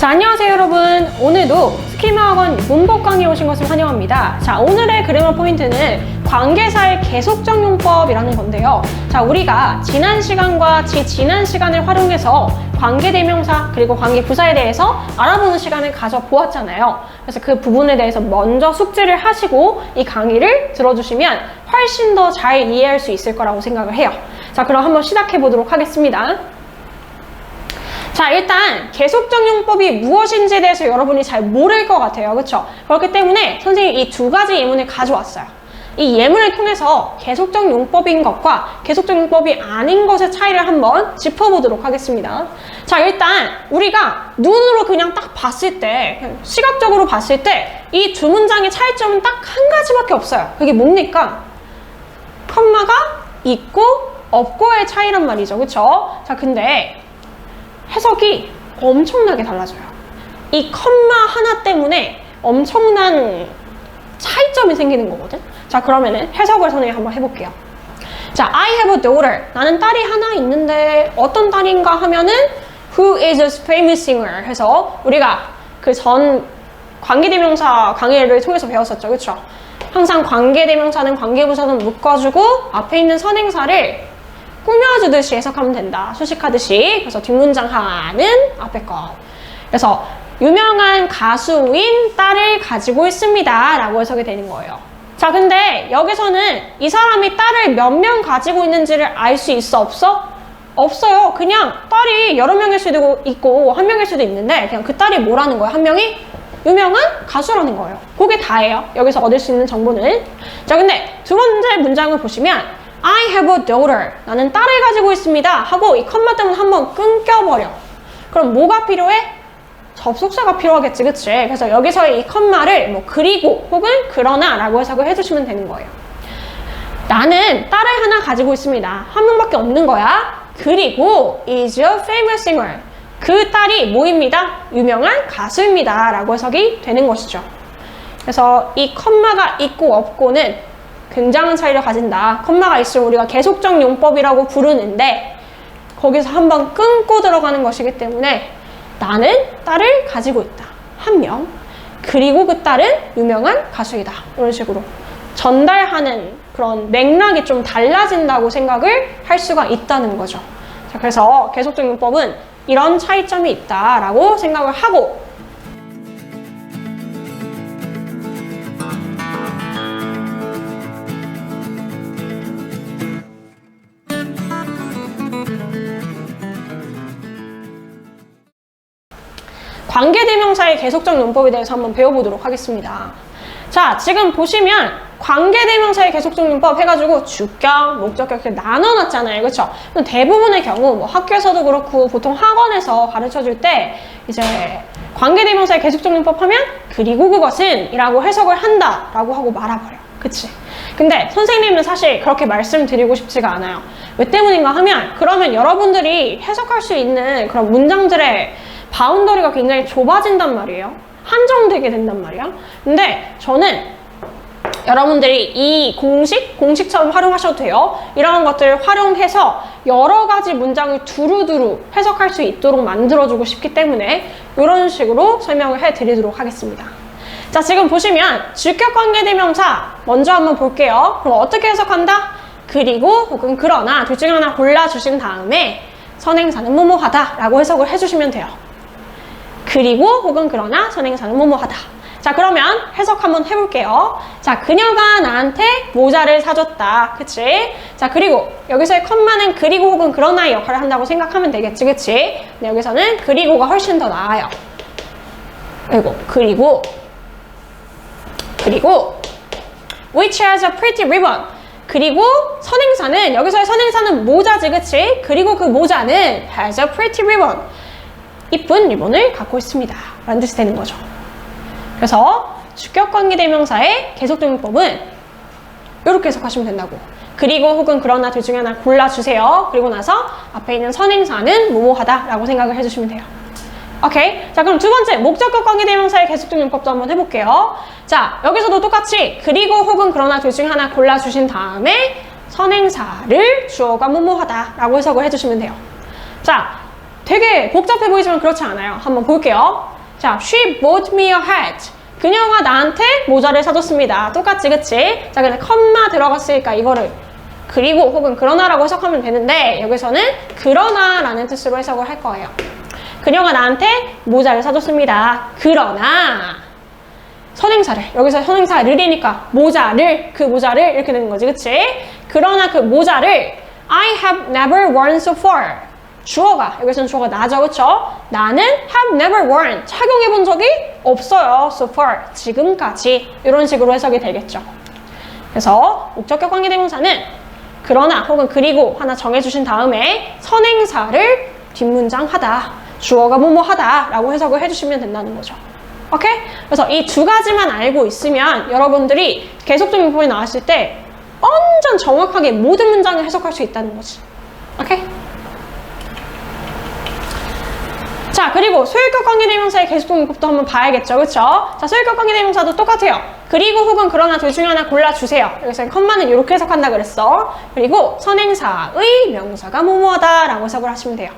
자, 안녕하세요 여러분. 오늘도 스키마학원 문법 강의에 오신 것을 환영합니다. 자, 오늘의 그래머 포인트는 관계사의 계속적 용법이라는 건데요. 자, 우리가 지난 시간과 지난 시간을 활용해서 관계대명사 그리고 관계부사에 대해서 알아보는 시간을 가져보았잖아요. 그래서 그 부분에 대해서 먼저 숙지를 하시고 이 강의를 들어주시면 훨씬 더 잘 이해할 수 있을 거라고 생각을 해요. 자, 그럼 한번 시작해 보도록 하겠습니다. 자, 일단 계속적 용법이 무엇인지에 대해서 여러분이 잘 모를 것 같아요. 그렇죠? 그렇기 때문에 선생님이 이 두 가지 예문을 가져왔어요. 이 예문을 통해서 계속적 용법인 것과 계속적 용법이 아닌 것의 차이를 한번 짚어보도록 하겠습니다. 자, 일단 우리가 눈으로 그냥 딱 봤을 때, 시각적으로 봤을 때 이 두 문장의 차이점은 딱 한 가지밖에 없어요. 그게 뭡니까? 컴마가 있고 없고의 차이란 말이죠. 그렇죠? 자, 근데 해석이 엄청나게 달라져요. 이 컴마 하나 때문에 엄청난 차이점이 생기는 거거든. 자, 그러면은 해석을 선생님이 한번 해볼게요. 자, I have a daughter. 나는 딸이 하나 있는데 어떤 딸인가 하면은 Who is a famous singer 해서 우리가 그 전 관계대명사 강의를 통해서 배웠었죠. 그렇죠? 항상 관계대명사는 관계부사는 묶어주고 앞에 있는 선행사를 꾸며주듯이 해석하면 된다. 수식하듯이. 그래서 뒷문장 하나는 앞에 것. 그래서 유명한 가수인 딸을 가지고 있습니다. 라고 해석이 되는 거예요. 자, 근데 여기서는 이 사람이 딸을 몇 명 가지고 있는지를 알 수 있어? 없어? 없어요. 그냥 딸이 여러 명일 수도 있고 한 명일 수도 있는데 그냥 그 딸이 뭐라는 거예요? 한 명이? 유명한 가수라는 거예요. 그게 다예요. 여기서 얻을 수 있는 정보는. 자, 근데 두 번째 문장을 보시면 I have a daughter. 나는 딸을 가지고 있습니다. 하고 이 컴마 때문에 한번 끊겨버려. 그럼 뭐가 필요해? 접속사가 필요하겠지, 그치? 그래서 여기서의 이 컴마를 뭐 그리고 혹은 그러나 라고 해석을 해주시면 되는 거예요. 나는 딸을 하나 가지고 있습니다. 한 명밖에 없는 거야. 그리고 is a famous singer. 그 딸이 뭐입니다? 유명한 가수입니다. 라고 해석이 되는 것이죠. 그래서 이 컴마가 있고 없고는 굉장한 차이를 가진다. 컴마가 있으면 우리가 계속적 용법이라고 부르는데 거기서 한번 끊고 들어가는 것이기 때문에 나는 딸을 가지고 있다. 한 명. 그리고 그 딸은 유명한 가수이다. 이런 식으로 전달하는 그런 맥락이 좀 달라진다고 생각을 할 수가 있다는 거죠. 자, 그래서 계속적 용법은 이런 차이점이 있다라고 생각을 하고 관계대명사의 계속적 용법에 대해서 한번 배워보도록 하겠습니다. 자, 지금 보시면 관계대명사의 계속적 용법 해가지고 주격, 목적격 이렇게 나눠놨잖아요. 그렇죠? 대부분의 경우 뭐 학교에서도 그렇고 보통 학원에서 가르쳐줄 때 이제 관계대명사의 계속적 용법 하면 그리고 그것은 이라고 해석을 한다 라고 하고 말아버려요. 그치? 근데 선생님은 사실 그렇게 말씀드리고 싶지가 않아요. 왜 때문인가 하면 그러면 여러분들이 해석할 수 있는 그런 문장들의 바운더리가 굉장히 좁아진단 말이에요. 한정되게 된단 말이야. 근데 저는 여러분들이 이 공식처럼 활용하셔도 돼요. 이런 것들을 활용해서 여러 가지 문장을 두루두루 해석할 수 있도록 만들어주고 싶기 때문에 이런 식으로 설명을 해드리도록 하겠습니다. 자, 지금 보시면 주격관계대명사 먼저 한번 볼게요. 그럼 어떻게 해석한다? 그리고 혹은 그러나 둘 중에 하나 골라주신 다음에 선행사는 뭐뭐하다 라고 해석을 해주시면 돼요. 그리고 혹은 그러나 선행사는 뭐뭐하다. 자, 그러면 해석 한번 해볼게요. 자, 그녀가 나한테 모자를 사줬다. 그치? 자, 그리고 여기서의 컴마는 그리고 혹은 그러나의 역할을 한다고 생각하면 되겠지. 그치? 근데 여기서는 그리고가 훨씬 더 나아요. 그리고 which has a pretty ribbon. 그리고 선행사는 여기서의 선행사는 모자지. 그치? 그리고 그 모자는 has a pretty ribbon. 이쁜 리본을 갖고 있습니다. 라는 뜻이 되는 거죠. 그래서 주격관계대명사의 계속적 용법은 이렇게 해석하시면 된다고. 그리고 혹은 그러나 둘 중에 하나 골라주세요. 그리고 나서 앞에 있는 선행사는 뭐뭐하다 라고 생각을 해주시면 돼요. 오케이? 자, 그럼 두 번째 목적격 관계대명사의 계속적 용법도 한번 해볼게요. 자, 여기서도 똑같이 그리고 혹은 그러나 둘 중에 하나 골라주신 다음에 선행사를 주어가 뭐뭐하다 라고 해석을 해주시면 돼요. 자, 되게 복잡해 보이지만 그렇지 않아요. 한번 볼게요. 자, she bought me a hat. 그녀가 나한테 모자를 사줬습니다. 똑같지, 그치? 자, 근데 컴마 들어갔으니까 이거를 그리고 혹은 그러나라고 해석하면 되는데 여기서는 그러나라는 뜻으로 해석을 할 거예요. 그녀가 나한테 모자를 사줬습니다. 그러나 선행사를, 여기서 선행사를이니까 모자를, 그 모자를 이렇게 되는 거지, 그치? 그러나 그 모자를 I have never worn so far. 주어가, 여기서는 주어가 나죠, 그쵸? 나는 have never worn, 착용해 본 적이 없어요. so far, 지금까지. 이런 식으로 해석이 되겠죠. 그래서 목적격 관계대명사는 그러나 혹은 그리고 하나 정해주신 다음에 선행사를 뒷문장 하다, 주어가 뭐뭐 하다 라고 해석을 해주시면 된다는 거죠. 오케이? 그래서 이 두 가지만 알고 있으면 여러분들이 계속적 용법이 나왔을 때 완전 정확하게 모든 문장을 해석할 수 있다는 거지. 오케이? 자, 그리고 소유격 관계대명사의 계속적 용법도 한번 봐야겠죠, 그쵸? 자, 소유격 관계대명사도 똑같아요. 그리고 혹은 그러나 둘 중에 하나 골라주세요. 여기서 컴마는 이렇게 해석한다 그랬어. 그리고 선행사의 명사가 뭐뭐하다 라고 해석을 하시면 돼요.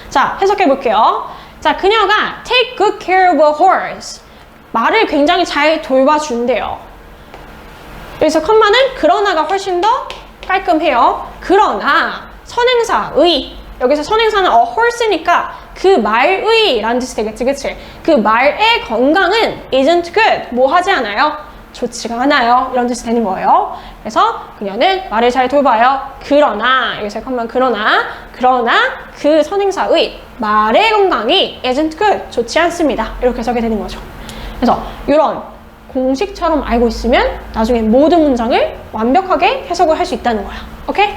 자, 해석해 볼게요. 자, 그녀가 take good care of a horse. 말을 굉장히 잘 돌봐준대요. 여기서 컴마는 그러나가 훨씬 더 깔끔해요. 그러나 선행사의, 여기서 선행사는 a horse니까 그 말의 라는 뜻이 되겠지, 그치? 그 말의 건강은 isn't good, 뭐 하지 않아요? 좋지가 않아요. 이런 뜻이 되는 거예요. 그래서 그녀는 말을 잘 돌봐요. 그러나, 여기서 컴마 그러나 그 선행사의 말의 건강이 isn't good, 좋지 않습니다. 이렇게 해석이 되는 거죠. 그래서 이런 공식처럼 알고 있으면 나중에 모든 문장을 완벽하게 해석을 할 수 있다는 거야. 오케이?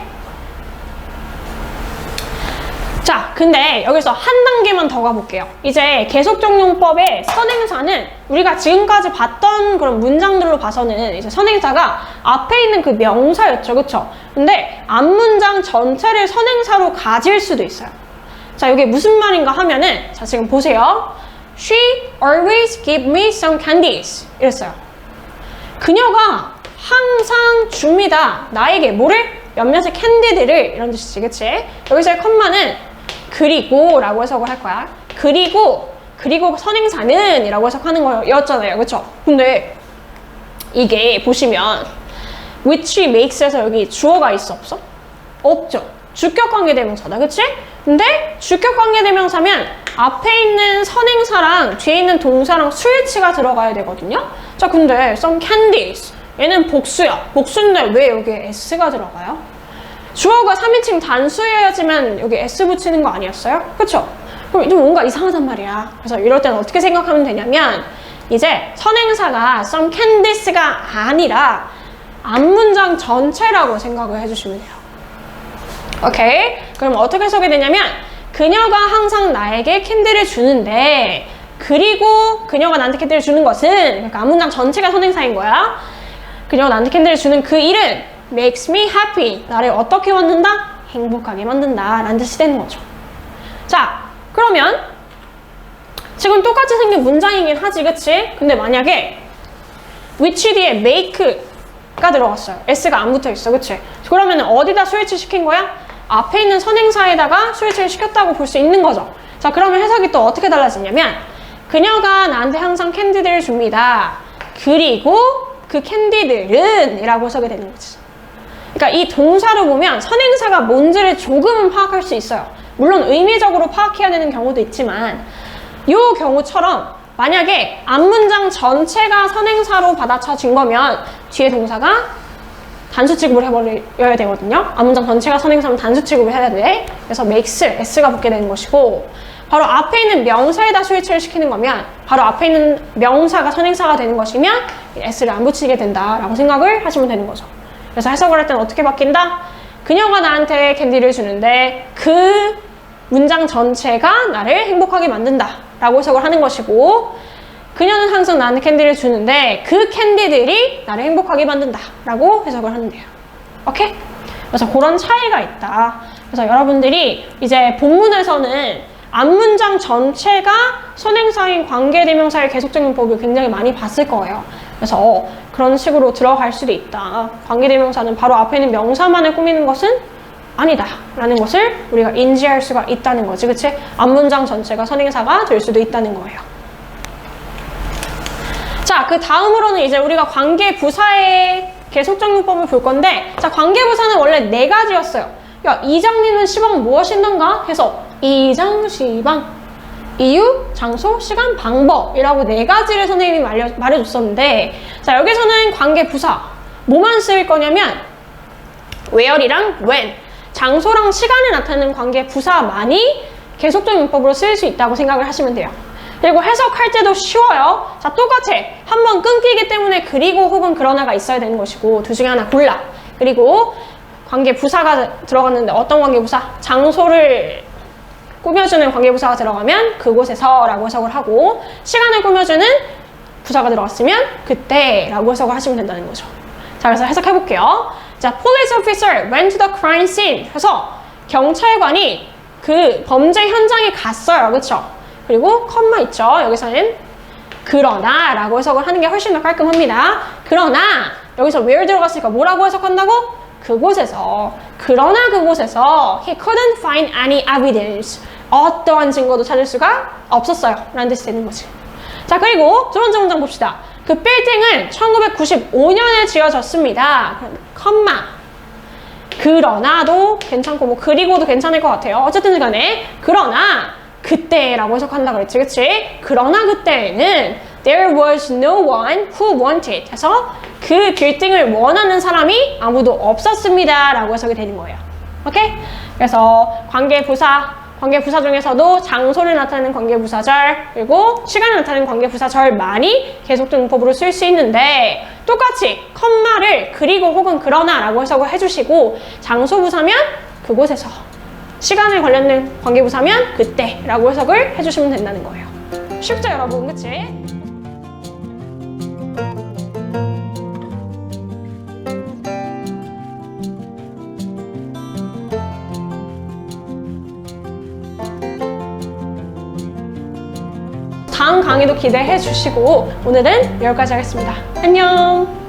자, 근데 여기서 한 단계만 더 가볼게요. 이제 계속적용법의 선행사는 우리가 지금까지 봤던 그런 문장들로 봐서는 이제 선행사가 앞에 있는 그 명사였죠, 그쵸? 근데 앞문장 전체를 선행사로 가질 수도 있어요. 자, 이게 무슨 말인가 하면은, 자, 지금 보세요. She always give me some candies. 이랬어요. 그녀가 항상 줍니다. 나에게 뭐를? 몇몇의 캔디들을, 이런 뜻이지, 그치? 여기서의 컴마는 그리고 라고 해석을 할 거야. 그리고 선행사는 이라고 해석하는 거였잖아요, 그쵸? 근데 이게 보시면 which makes에서 여기 주어가 있어, 없어? 없죠. 주격관계대명사다, 그치? 근데 주격관계대명사면 앞에 있는 선행사랑 뒤에 있는 동사랑 수일치가 들어가야 되거든요. 자, 근데 some candies, 얘는 복수야. 복수인데 왜 여기에 s가 들어가요? 주어가 3인칭 단수여야지만 여기 s 붙이는 거 아니었어요? 그쵸? 그럼 좀 뭔가 이상하단 말이야. 그래서 이럴 때는 어떻게 생각하면 되냐면 이제 선행사가 some candies가 아니라 앞문장 전체라고 생각을 해주시면 돼요. 오케이? 그럼 어떻게 해석이 되냐면 그녀가 항상 나에게 캔디를 주는데 그리고 그녀가 나한테 캔디를 주는 것은, 그러니까 앞문장 전체가 선행사인 거야. 그녀가 나한테 캔디를 주는 그 일은 makes me happy. 나를 어떻게 만든다? 행복하게 만든다 라는 뜻이 되는 거죠. 자, 그러면 지금 똑같이 생긴 문장이긴 하지, 그치? 근데 만약에 which 뒤에 make가 들어갔어요. s가 안 붙어있어, 그치? 그러면 어디다 스위치 시킨 거야? 앞에 있는 선행사에다가 스위치를 시켰다고 볼 수 있는 거죠. 자, 그러면 해석이 또 어떻게 달라지냐면 그녀가 나한테 항상 캔디들을 줍니다. 그리고 그 캔디들은 이라고 해석이 되는 거지. 그러니까 이 동사로 보면 선행사가 뭔지를 조금은 파악할 수 있어요. 물론 의미적으로 파악해야 되는 경우도 있지만 이 경우처럼 만약에 앞문장 전체가 선행사로 받아쳐진 거면 뒤에 동사가 단수 취급을 해버려야 되거든요. 앞문장 전체가 선행사면 단수 취급을 해야 돼. 그래서 makes, s가 붙게 되는 것이고, 바로 앞에 있는 명사에다 스위치를 시키는 거면 바로 앞에 있는 명사가 선행사가 되는 것이면 s를 안 붙이게 된다라고 생각을 하시면 되는 거죠. 그래서 해석을 할 때는 어떻게 바뀐다? 그녀가 나한테 캔디를 주는데 그 문장 전체가 나를 행복하게 만든다 라고 해석을 하는 것이고, 그녀는 항상 나한테 캔디를 주는데 그 캔디들이 나를 행복하게 만든다 라고 해석을 하는데요. 오케이? 그래서 그런 차이가 있다. 그래서 여러분들이 이제 본문에서는 앞문장 전체가 선행사인 관계대명사의 계속적용법을 굉장히 많이 봤을 거예요. 그래서 그런 식으로 들어갈 수도 있다. 관계대명사는 바로 앞에 있는 명사만을 꾸미는 것은 아니다 라는 것을 우리가 인지할 수가 있다는 거지, 그치? 앞문장 전체가 선행사가 될 수도 있다는 거예요. 그 다음으로는 이제 우리가 관계부사의 계속적용법을 볼 건데, 자, 관계부사는 원래 4가지였어요. 야, 이장님은 시방 무엇인던가? 해서 이장, 시방, 이유, 장소, 시간, 방법이라고 4가지를 선생님이 말해줬었는데, 자, 여기서는 관계부사 뭐만 쓸 거냐면 where이랑 when, 장소랑 시간을 나타내는 관계부사만이 계속적용법으로 쓸 수 있다고 생각을 하시면 돼요. 그리고 해석할 때도 쉬워요. 자, 똑같이 한번 끊기기 때문에 그리고 혹은 그러나가 있어야 되는 것이고, 둘 중에 하나 골라. 그리고 관계부사가 들어갔는데 어떤 관계부사? 장소를 꾸며주는 관계부사가 들어가면 그곳에서 라고 해석을 하고, 시간을 꾸며주는 부사가 들어갔으면 그때 라고 해석을 하시면 된다는 거죠. 자, 그래서 해석해볼게요. 자, police officer went to the crime scene. 그래서 경찰관이 그 범죄 현장에 갔어요. 그쵸? 그리고 컴마 있죠. 여기서는 그러나 라고 해석을 하는 게 훨씬 더 깔끔합니다. 그러나 여기서 where 들어갔으니까 뭐라고 해석한다고? 그곳에서. 그러나 그곳에서 he couldn't find any evidence. 어떠한 증거도 찾을 수가 없었어요. 라는 뜻이 되는 거지. 자, 그리고 두 번째 문장 봅시다. 그 빌딩은 1995년에 지어졌습니다. 컴마. 그러나도 괜찮고 뭐 그리고도 괜찮을 것 같아요. 어쨌든 간에 그러나 그때라고 해석한다 그랬지, 그치? 그러나 그때에는 there was no one who wanted 해서 그 빌딩을 원하는 사람이 아무도 없었습니다 라고 해석이 되는 거예요. 오케이? 그래서 관계부사 중에서도 장소를 나타내는 관계부사절, 그리고 시간을 나타내는 관계부사절만이 계속적용법으로 쓸 수 있는데, 똑같이 컴마를 그리고 혹은 그러나 라고 해석을 해주시고, 장소부사면 그곳에서, 시간을 관련된 관계부사면 그때 라고 해석을 해주시면 된다는 거예요. 쉽죠, 여러분? 그치? 다음 강의도 기대해 주시고, 오늘은 여기까지 하겠습니다. 안녕!